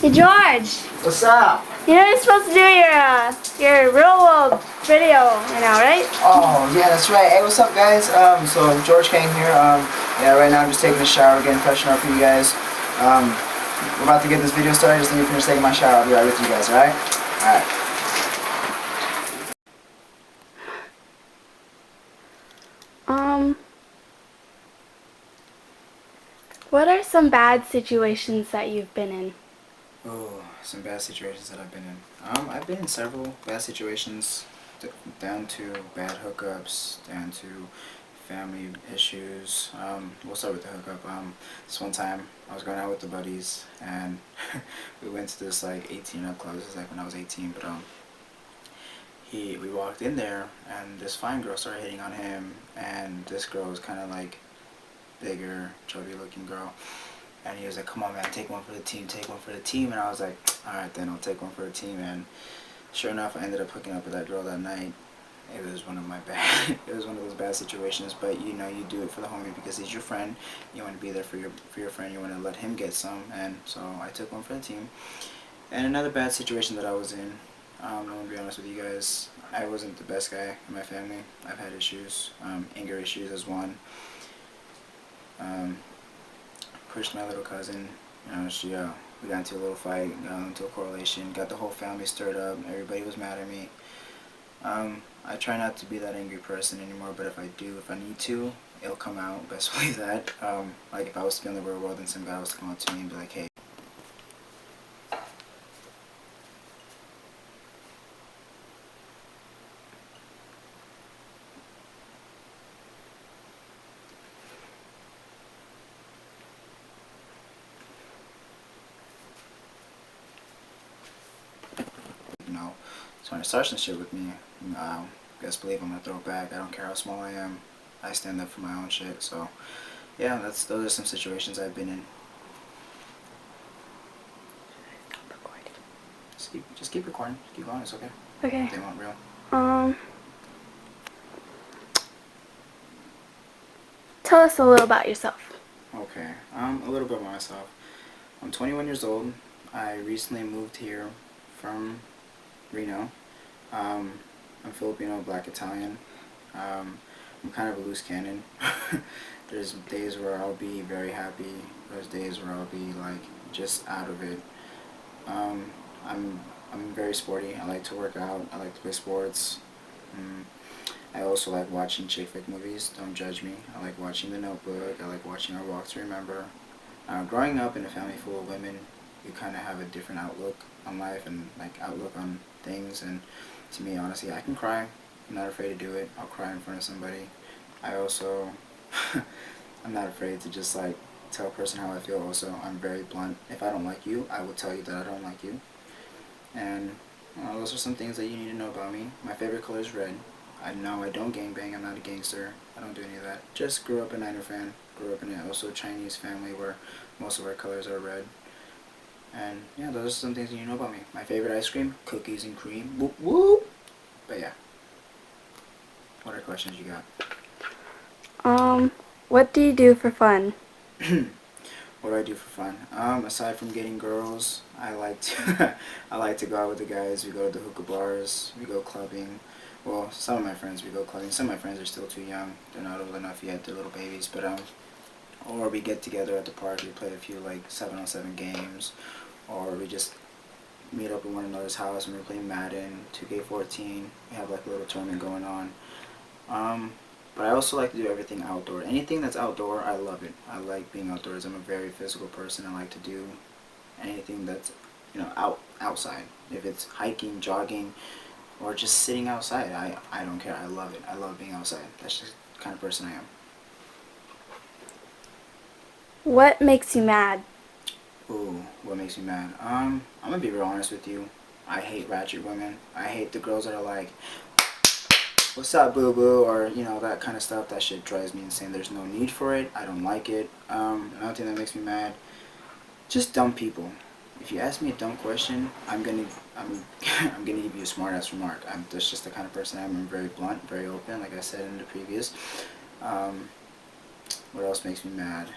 Hey George, What's up? you know you're supposed to do your real world video right now, right? Oh, yeah, that's right. Hey, what's up, guys? So George came here. Yeah, right now I'm just taking a shower, getting freshened up for you guys. We're about to get this video started. Just need to finish taking my shower. I'll be right with you guys, alright? Alright. What are some bad situations that you've been in? Oh, some bad situations that I've been in. I've been in several bad situations, down to bad hookups, down to family issues. We'll start with the hookup. This one time I was going out with the buddies, and we went to this like 18 up club. This is like when I was 18, but we walked in there, and this fine girl started hitting on him, and this girl was kind of like bigger, chubby looking girl. And he was like, come on, man, take one for the team, take one for the team. And I was like, alright then, I'll take one for the team. And sure enough, I ended up hooking up with that girl that night. It was one of my bad, it was one of those bad situations. But you know, you do it for the homie because he's your friend. You want to be there for your friend. You want to let him get some. And so I took one for the team. And another bad situation that I was in, I'm going to be honest with you guys, I wasn't the best guy in my family. I've had issues, anger issues as one. Pushed my little cousin, you know, we got into a little fight, got into a correlation, got the whole family stirred up, everybody was mad at me. I try not to be that angry person anymore, but if I need to, it'll come out, best believe that. Like if I was to be in the real world and some guy was to come up to me and be like, hey, you know, trying to start some shit with me, best believe I'm gonna throw it back. I don't care how small I am. I stand up for my own shit. So yeah, those are some situations I've been in. Just keep recording. Keep going. It's okay. Okay. They want real. Tell us a little about yourself. Okay. A little bit about myself. I'm 21 years old. I recently moved here from Reno. I'm Filipino, Black Italian. I'm kind of a loose cannon. There's days where I'll be very happy. There's days where I'll be like just out of it. I'm very sporty. I like to work out. I like to play sports. I also like watching chick flick movies. Don't judge me. I like watching The Notebook. I like watching Our Walk to Remember. Growing up in a family full of women, you kind of have a different outlook on life and like outlook on things. And to me, honestly, I can cry. I'm not afraid to do it. I'll cry in front of somebody. I also, I'm not afraid to just like tell a person how I feel. Also, I'm very blunt. If I don't like you, I will tell you that I don't like you. And those are some things that you need to know about me. My favorite color is red. I know I don't gangbang. I'm not a gangster. I don't do any of that. Just grew up a Niner fan. Grew up in a also Chinese family where most of our colors are red. And yeah, those are some things you know about me. My favorite ice cream, cookies and cream. Whoop whoop. But yeah. What are questions you got? What do you do for fun? What do I do for fun? Aside from getting girls, I like to I like to go out with the guys. We go to the hookah bars. We go clubbing. Well, some of my friends we go clubbing. Some of my friends are still too young. They're not old enough yet. They're little babies. But or we get together at the park. We play a few like 7-on-7 games, or we just meet up in one another's house and we're playing Madden, 2K14. We have like a little tournament going on. But I also like to do everything outdoor. Anything that's outdoor, I love it. I like being outdoors. I'm a very physical person. I like to do anything that's, you know, outside. If it's hiking, jogging, or just sitting outside, I don't care. I love it. I love being outside. That's just the kind of person I am. What makes you mad? Ooh, what makes me mad? I'm gonna be real honest with you. I hate ratchet women. I hate the girls that are like, what's up, boo-boo, or, you know, that kind of stuff. That shit drives me insane. There's no need for it. I don't like it. Another thing that makes me mad, just dumb people. If you ask me a dumb question, I'm gonna give you a smart ass remark. That's just the kind of person I am. I'm very blunt, very open, like I said in the previous. What else makes me mad?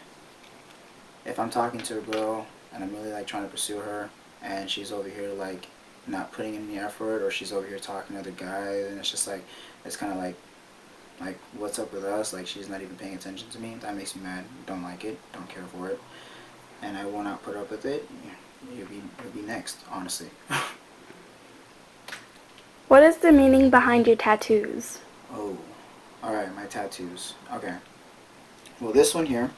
If I'm talking to a girl and I'm really like trying to pursue her, and she's over here like not putting in the effort, or she's over here talking to other guys, and it's just like, it's kind of like what's up with us? Like, she's not even paying attention to me. That makes me mad. Don't like it. Don't care for it, and I will not put up with it. You'll be next, honestly. What is the meaning behind your tattoos? Oh, all right, my tattoos. Okay. Well, this one here,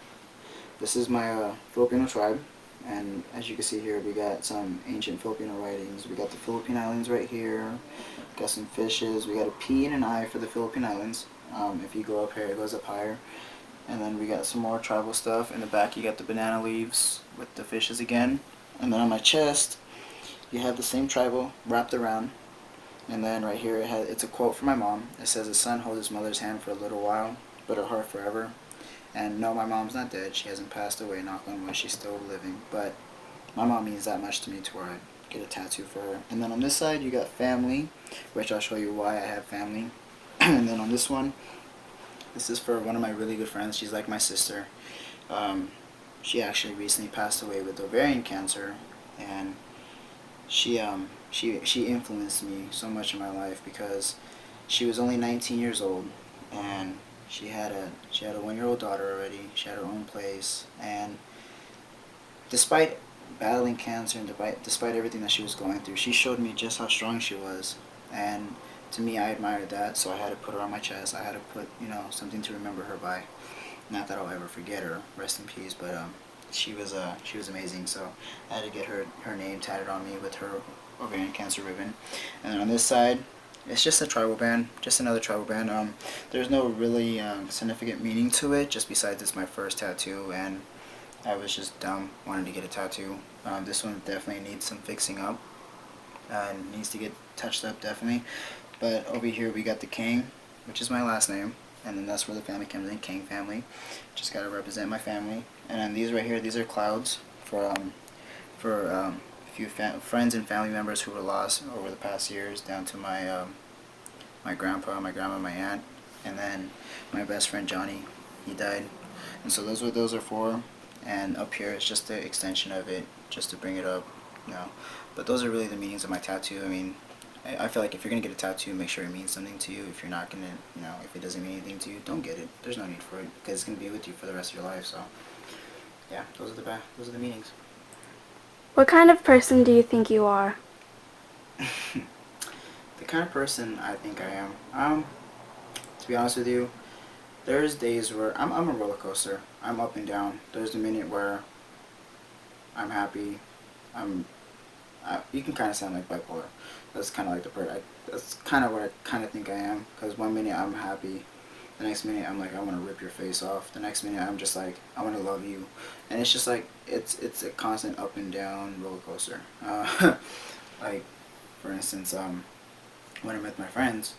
this is my Filipino tribe, and as you can see here, we got some ancient Filipino writings. We got the Philippine Islands right here. Got some fishes. We got a P and an I for the Philippine Islands. If you go up here, it goes up higher. And then we got some more tribal stuff. In the back, you got the banana leaves with the fishes again. And then on my chest, you have the same tribal wrapped around. And then right here, it's a quote from my mom. It says, "A son holds his mother's hand for a little while, but her heart forever." And no, my mom's not dead. She hasn't passed away, knock on wood. She's still living. But my mom means that much to me to where I get a tattoo for her. And then on this side, you got family, which I'll show you why I have family. And then on this one, this is for one of my really good friends. She's like my sister. She actually recently passed away with ovarian cancer, and she influenced me so much in my life because she was only 19 years old, and she had a 1-year-old daughter already. She had her own place, and despite battling cancer and despite everything that she was going through, she showed me just how strong she was. And to me, I admired that, so I had to put her on my chest. I had to put, something to remember her by. Not that I'll ever forget her, rest in peace, but she was amazing. So I had to get her name tatted on me with her ovarian cancer ribbon. And then on this side, it's just a tribal band, just another tribal band. There's no really significant meaning to it, just besides it's my first tattoo, and I was just dumb, wanted to get a tattoo. This one definitely needs some fixing up, and needs to get touched up, definitely. But over here we got the King, which is my last name, and then that's where the family comes in, King family. Just gotta represent my family. And then these right here, these are clouds for a few friends and family members who were lost over the past years, down to my my grandpa, my grandma, my aunt, and then my best friend Johnny. He died, and so those are for. And up here is just the extension of it, just to bring it up. But those are really the meanings of my tattoo. I mean, I feel like if you're gonna get a tattoo, make sure it means something to you. If you're not gonna, if it doesn't mean anything to you, don't get it. There's no need for it because it's gonna be with you for the rest of your life. So, yeah, those are the meanings. What kind of person do you think you are? The kind of person I think I am. To be honest with you, there's days where I'm a roller coaster. I'm up and down. There's the minute where I'm happy. You can kind of sound like bipolar. That's kind of like that's kind of what I kind of think I am. Because one minute I'm happy, the next minute I'm like, I want to rip your face off. The next minute I'm just like, I want to love you, and it's just like it's a constant up and down roller coaster. Like, for instance, when I'm with my friends,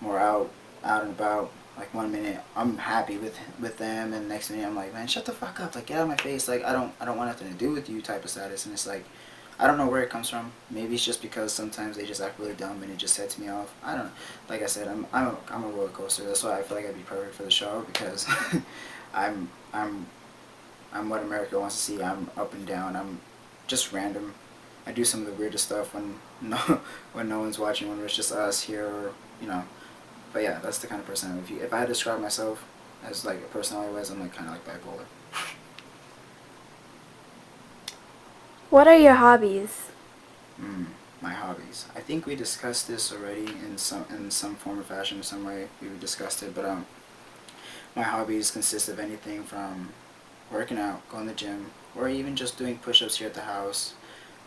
we're out and about. Like, one minute I'm happy with them, and the next minute I'm like, man, shut the fuck up, like, get out of my face, like, I don't want nothing to do with you type of status. And it's like, I don't know where it comes from. Maybe it's just because sometimes they just act really dumb and it just sets me off. I don't know. Like I said, I'm a roller coaster. That's why I feel like I'd be perfect for the show, because I'm what America wants to see. I'm up and down. I'm just random. I do some of the weirdest stuff when no one's watching, when it's just us here, or. But yeah, that's the kind of person I'm. If I had to describe myself as like a personality-wise, I'm like kind of like bipolar. What are your hobbies? My hobbies. I think we discussed this already in some form or fashion, in some way we discussed it. But my hobbies consist of anything from working out, going to the gym, or even just doing push-ups here at the house.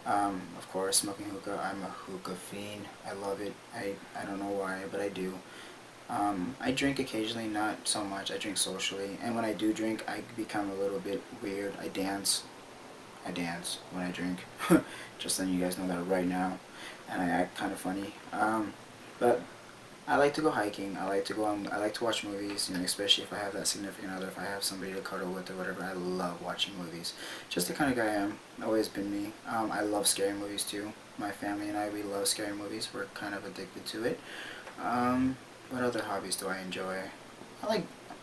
Of course, smoking hookah. I'm a hookah fiend. I love it. I don't know why, but I do. I drink occasionally, not so much. I drink socially, and when I do drink, I become a little bit weird. I dance when I drink. Just letting you guys know that right now, and I act kind of funny. But I like to go hiking. I like to watch movies. Especially if I have that significant other, if I have somebody to cuddle with or whatever. I love watching movies. Just the kind of guy I am. Always been me. I love scary movies too. My family and we love scary movies. We're kind of addicted to it. What other hobbies do I enjoy?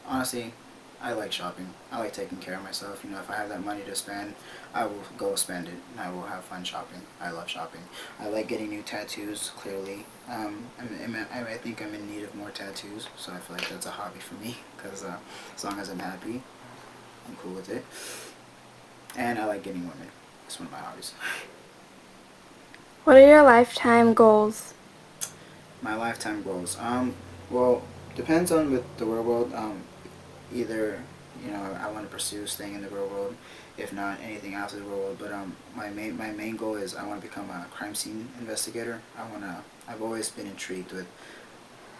Honestly, I like shopping. I like taking care of myself. You know, if I have that money to spend, I will go spend it, and I will have fun shopping. I love shopping. I like getting new tattoos, clearly. I think I'm in need of more tattoos, so I feel like that's a hobby for me, because as long as I'm happy, I'm cool with it. And I like getting women. It's one of my hobbies. What are your lifetime goals? My lifetime goals. Well, depends on with the real world. Either, you know, I want to pursue staying in the real world, if not anything after the real world. But my main goal is I want to become a crime scene investigator. I've always been intrigued with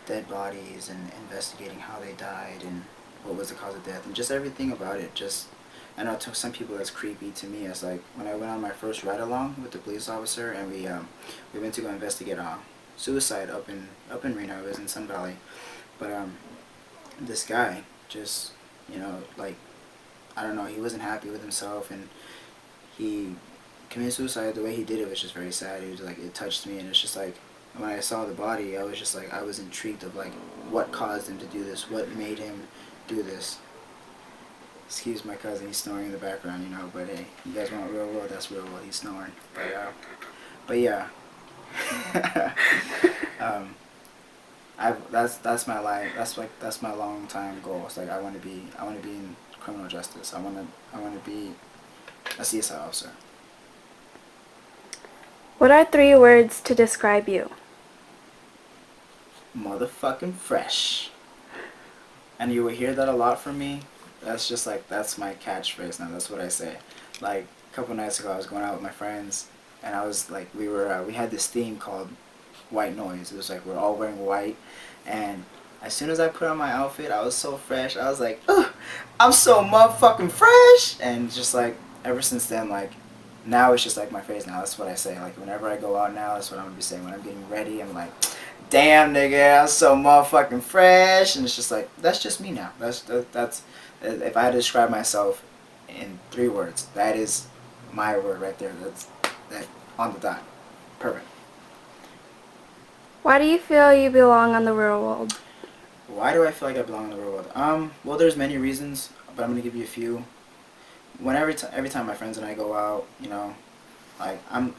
dead bodies and investigating how they died and what was the cause of death and just everything about it. Just, I know to some people that's creepy. To me, it's like when I went on my first ride along with the police officer, and we went to go investigate a suicide up in Reno. It was in Sun Valley, but this guy just, you know, like, I don't know, he wasn't happy with himself, and he committed suicide. The way he did it was just very sad. It was like, it touched me, and it's just like, when I saw the body, I was just like, I was intrigued of like what caused him to do this, what made him do this. Excuse my cousin, he's snoring in the background, you know, but hey, you guys want real world, that's real world, he's snoring. But yeah. um, that's my life. That's my long time goal. It's like I want to be in criminal justice. I want to be a CSI officer. What are 3 words to describe you? Motherfucking fresh. And you will hear that a lot from me. That's just like, that's my catchphrase now. That's what I say. Like a couple nights ago, I was going out with my friends, and I was like, we had this theme called white noise. It was like we're all wearing white, and as soon as I put on my outfit, I was so fresh. I was like, ugh, I'm so motherfucking fresh. And just like ever since then, like now it's just like my phrase now. That's what I say. Like whenever I go out now, that's what I'm gonna be saying. When I'm getting ready, I'm like, damn nigga, I'm so motherfucking fresh. And it's just like, that's just me now. That's if I had to describe myself in 3 words, that is my word right there. That's that on the dot. Perfect. Why do you feel you belong on the real world? Why do I feel like I belong in the real world? Well, there's many reasons, but I'm gonna give you a few. Every time my friends and I go out, you know, like I'm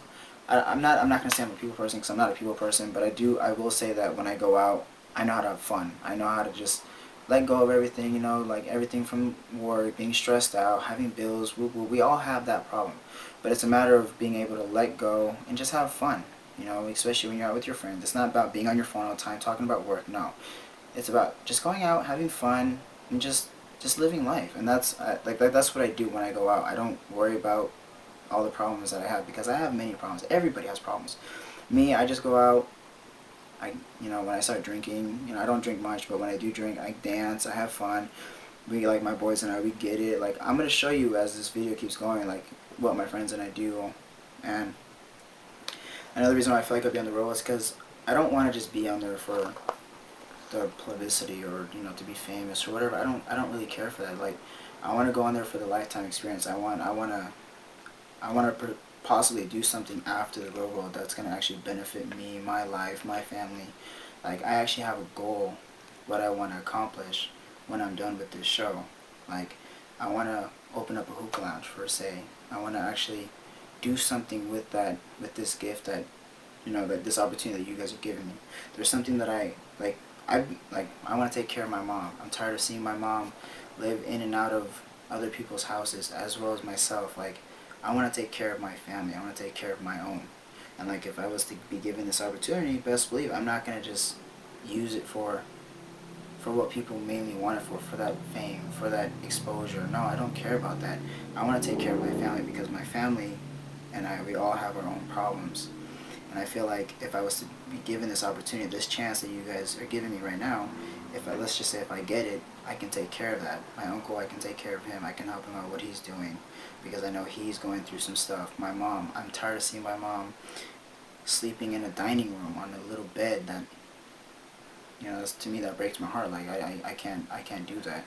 not gonna say I'm a people person, because I'm not a people person, but I will say that when I go out, I know how to have fun. I know how to just let go of everything, you know, like everything from work, being stressed out, having bills. We all have that problem, but it's a matter of being able to let go and just have fun. You know, especially when you're out with your friends. It's not about being on your phone all the time talking about work. No, it's about just going out, having fun, and just living life. And that's that's what I do when I go out. I don't worry about all the problems that I have, because I have many problems. Everybody has problems. Me, I just go out. When I start drinking, I don't drink much, but when I do drink, I dance, I have fun. Like my boys and I, we get it. Like, I'm gonna show you as this video keeps going, like what my friends and I do. And another reason why I feel like I'll be on the road is because I don't want to just be on there for the publicity, or to be famous or whatever. I don't really care for that. Like, I want to go on there for the lifetime experience. I want to possibly do something after the real world that's going to actually benefit me, my life, my family. Like, I actually have a goal, what I want to accomplish when I'm done with this show. Like, I want to open up a hookah lounge, per se. I want to actually do something with this gift that this opportunity that you guys are giving me. There's something that I want to take care of my mom. I'm tired of seeing my mom live in and out of other people's houses, as well as myself. Like, I want to take care of my family. I want to take care of my own. And like, if I was to be given this opportunity, best believe I'm not gonna just use it for what people mainly want it for that fame, for that exposure. No, I don't care about that. I want to take care of my family, because my family and we all have our own problems. And I feel like if I was to be given this opportunity, this chance that you guys are giving me right now, let's just say if I get it, I can take care of that. My uncle, I can take care of him. I can help him out what he's doing, because I know he's going through some stuff. My mom, I'm tired of seeing my mom sleeping in a dining room on a little bed that, to me that breaks my heart. Like, I can't do that.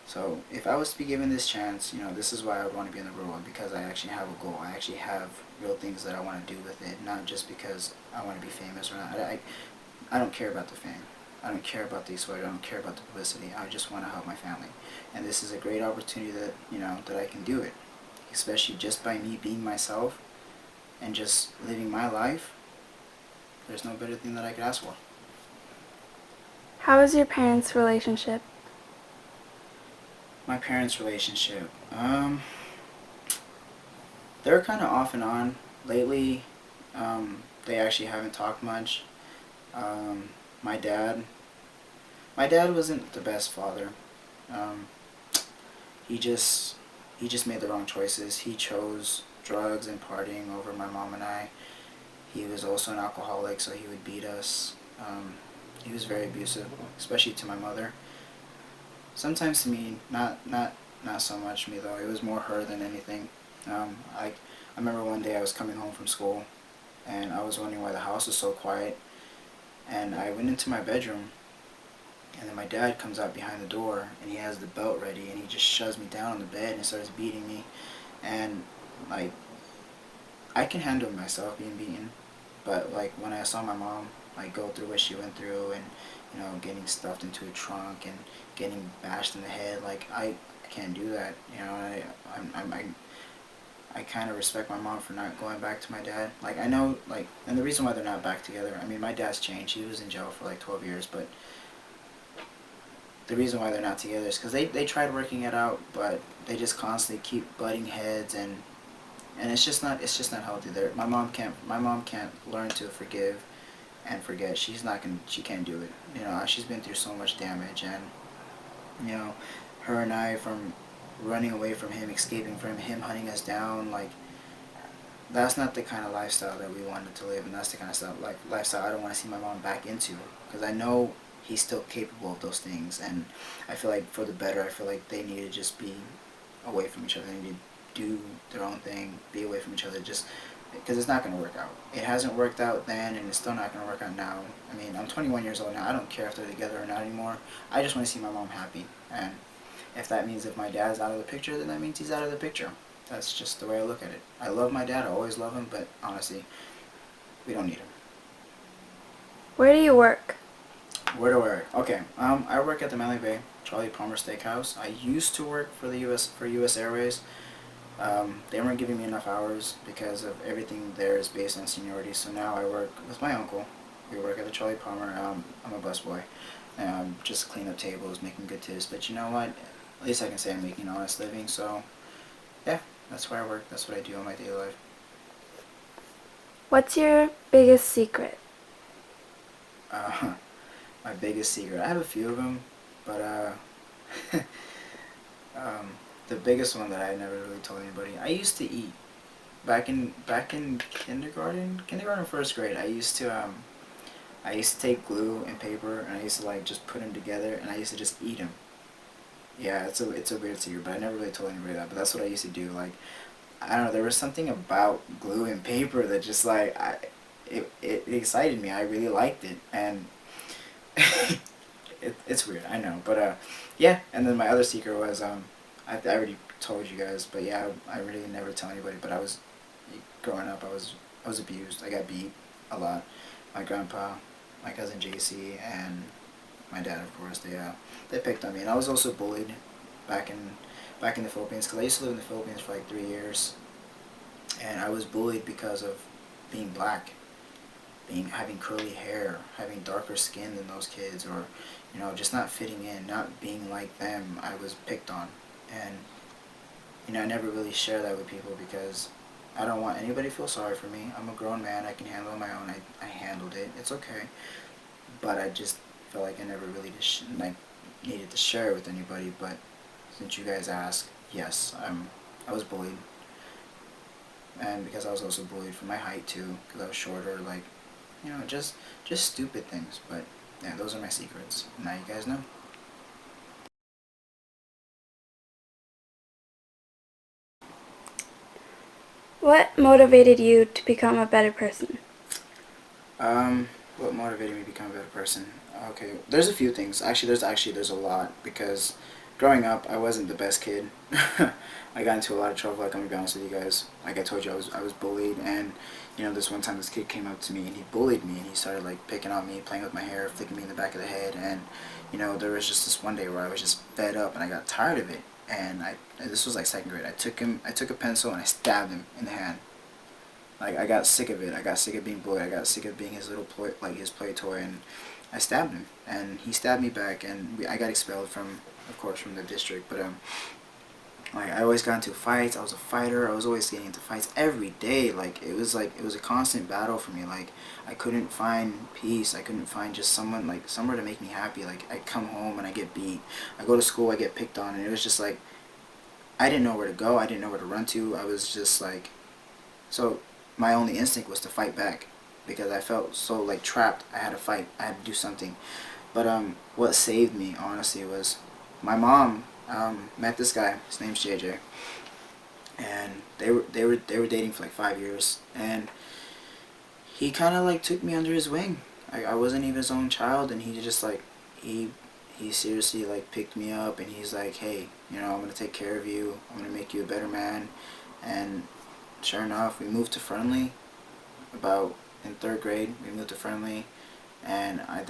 So if I was to be given this chance, this is why I would want to be in the real world, because I actually have a goal. I actually have real things that I want to do with it, not just because I want to be famous or not. I don't care about the fame. I don't care about the exposure. I don't care about the publicity. I just want to help my family, and this is a great opportunity that that I can do it, especially just by me being myself and just living my life. There's no better thing that I could ask for. How is your parents' relationship? My parents' relationship. They're kind of off and on lately. They actually haven't talked much. Um, my dad. My dad wasn't the best father. Um, he just he just made the wrong choices. He chose drugs and partying over my mom and I. He was also an alcoholic, so he would beat us. He was very abusive, especially to my mother. Sometimes to me, not so much me though. It was more her than anything. I remember one day I was coming home from school, and I was wondering why the house was so quiet. And I went into my bedroom, and then my dad comes out behind the door, and he has the belt ready, and he just shoves me down on the bed and starts beating me. And like, I can handle myself being beaten, but like when I saw my mom like go through what she went through, and getting stuffed into a trunk and getting bashed in the head, like I can't do that. I kind of respect my mom for not going back to my dad. Like I know, like, and the reason why they're not back together. I mean, my dad's changed. He was in jail for like 12 years, but the reason why they're not together is because they tried working it out, but they just constantly keep butting heads, and it's just not healthy. There, my mom can't learn to forgive and forget. She can't do it. She's been through so much damage, and you know, her and I, from running away from him, escaping from him hunting us down, like that's not the kind of lifestyle that we wanted to live, and that's the kind of stuff, like, lifestyle I don't want to see my mom back into, because I know he's still capable of those things, and I feel like for the better. I feel like they need to just be away from each other. They need to do their own thing, be away from each other, just because it's not going to work out. It hasn't worked out then, and it's still not going to work out now. I mean, I'm 21 years old now. I don't care if they're together or not anymore. I just want to see my mom happy, and if that means if my dad's out of the picture, then that means he's out of the picture. That's just the way I look at it. I love my dad. I always love him, but honestly, we don't need him. Where do you work? Where do I work? Okay. I work at the Manly Bay Charlie Palmer Steakhouse. I used to work for U.S. Airways. They weren't giving me enough hours because of everything there is based on seniority. So now I work with my uncle. We work at the Charlie Palmer. I'm a busboy. Just clean up tables, making good tips. But you know what? At least I can say I'm making an honest living. So yeah, that's where I work. That's what I do in my daily life. What's your biggest secret? Uh, my biggest secret. I have a few of them, but the biggest one that I never really told anybody. I used to eat back in kindergarten, first grade. I used to take glue and paper, and I used to like just put them together, and I used to just eat them. Yeah, it's a weird secret, but I never really told anybody that. But that's what I used to do. Like, I don't know, there was something about glue and paper that just like it excited me. I really liked it, and it's weird, I know, but yeah. And then my other secret was I already told you guys, but yeah, I really never tell anybody. But I was growing up, I was abused. I got beat a lot. My grandpa, my cousin JC, and my dad, of course, they picked on me, and I was also bullied back in the Philippines, because I used to live in the Philippines for like 3 years, and I was bullied because of being black, having curly hair, having darker skin than those kids, or just not fitting in, not being like them. I was picked on, and I never really share that with people because I don't want anybody to feel sorry for me. I'm a grown man. I can handle it on my own. I handled it. It's okay. But I just felt like I never really needed to share it with anybody. But since you guys asked, yes, I was bullied, and because I was also bullied for my height too, because I was shorter, like, just stupid things. But yeah, those are my secrets. Now you guys know. What motivated you to become a better person? What motivated me to become a better person? Okay, there's a few things. Actually, there's a lot, because growing up, I wasn't the best kid. I got into a lot of trouble. Like, I'm gonna be honest with you guys. Like I told you, I was bullied, and you know, this one time this kid came up to me and he bullied me, and he started like picking on me, playing with my hair, flicking me in the back of the head, and you know, there was just this one day where I was just fed up and I got tired of it, and this was like second grade. I took a pencil and I stabbed him in the hand. Like, I got sick of it. I got sick of being bullied. I got sick of being his little his play toy, and I stabbed him, and he stabbed me back, and I got expelled from, of course, from the district. But like, I always got into fights. I was a fighter. I was always getting into fights every day. Like, it was a constant battle for me. Like, I couldn't find peace. I couldn't find just someone, like, somewhere to make me happy. Like, I come home and I get beat. I go to school, I get picked on, and it was just like, I didn't know where to go. I didn't know where to run to. I was just like, so my only instinct was to fight back, because I felt so like trapped. I had to fight. I had to do something. But what saved me, honestly, was my mom met this guy. His name's JJ, and they were dating for like 5 years, and he kind of like took me under his wing. I wasn't even his own child, and he just like he seriously like picked me up, and he's like, hey, you know, I'm gonna take care of you. I'm gonna make you a better man. And sure enough, we moved to Friendly. About in third grade, we moved to Friendly, and I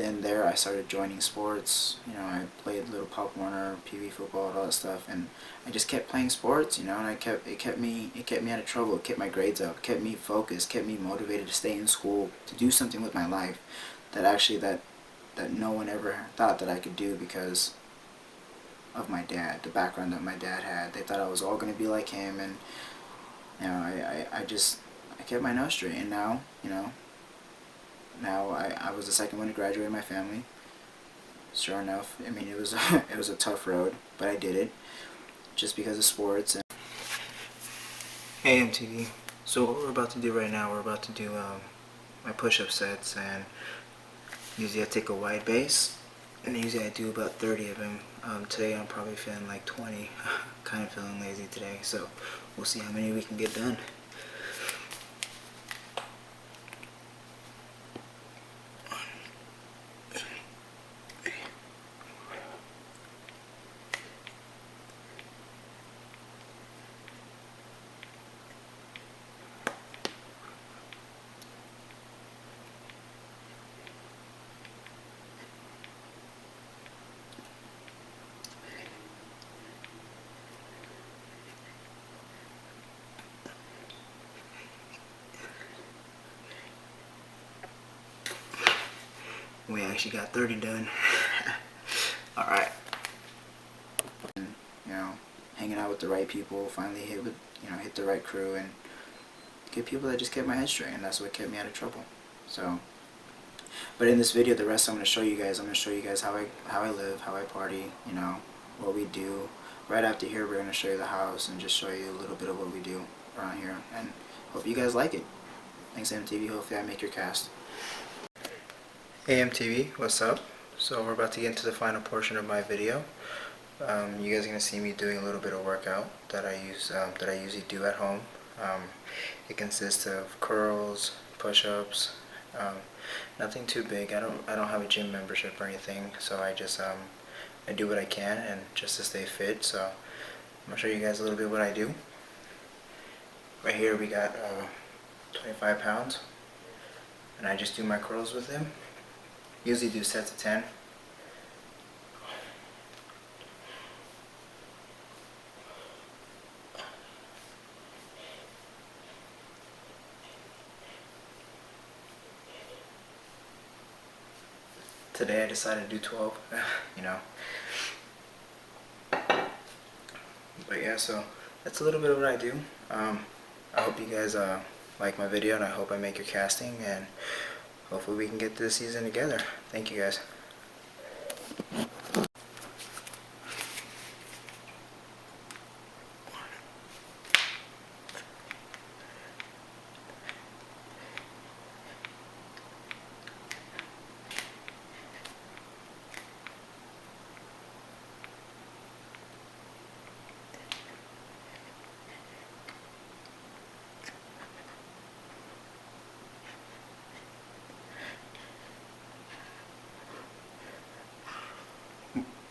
started joining sports. You know, I played little Pop Warner, PV football, all that stuff, and I just kept playing sports. You know, and it kept me out of trouble. It kept my grades up, kept me focused, kept me motivated to stay in school, to do something with my life that no one ever thought that I could do, because of my dad, the background that my dad had. They thought I was all going to be like him, and you know, I kept my nose straight, and now, you know, I was the second one to graduate in my family. Sure enough, I mean, it was it was a tough road, but I did it just because of sports. And hey, MTV. So what we're about to do right now, we're about to do my push-up sets, and usually I take a wide base, and usually I do about 30 of them. Today I'm probably feeling like 20, kind of feeling lazy today, so we'll see how many we can get done. We actually got 30 done. Alright. You know, hanging out with the right people, finally hit the right crew, and get people that just kept my head straight, and that's what kept me out of trouble. So, but in this video, the rest I'm going to show you guys how I live, how I party, you know, what we do. Right after here, we're going to show you the house and just show you a little bit of what we do around here, and hope you guys like it. Thanks, MTV. Hopefully I make your cast. Hey MTV, what's up? So we're about to get into the final portion of my video. You guys are gonna see me doing a little bit of workout that I usually do at home. It consists of curls, push-ups, nothing too big. I don't have a gym membership or anything, so I just I do what I can, and just to stay fit. So I'm gonna show you guys a little bit what I do. Right here we got 25 pounds, and I just do my curls with them. Usually do sets of 10. Today I decided to do 12, you know. But yeah, so that's a little bit of what I do. I hope you guys like my video, and I hope I make your casting, and hopefully we can get this season together. Thank you guys.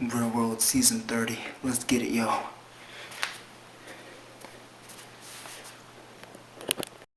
Real World Season 30. Let's get it, y'all.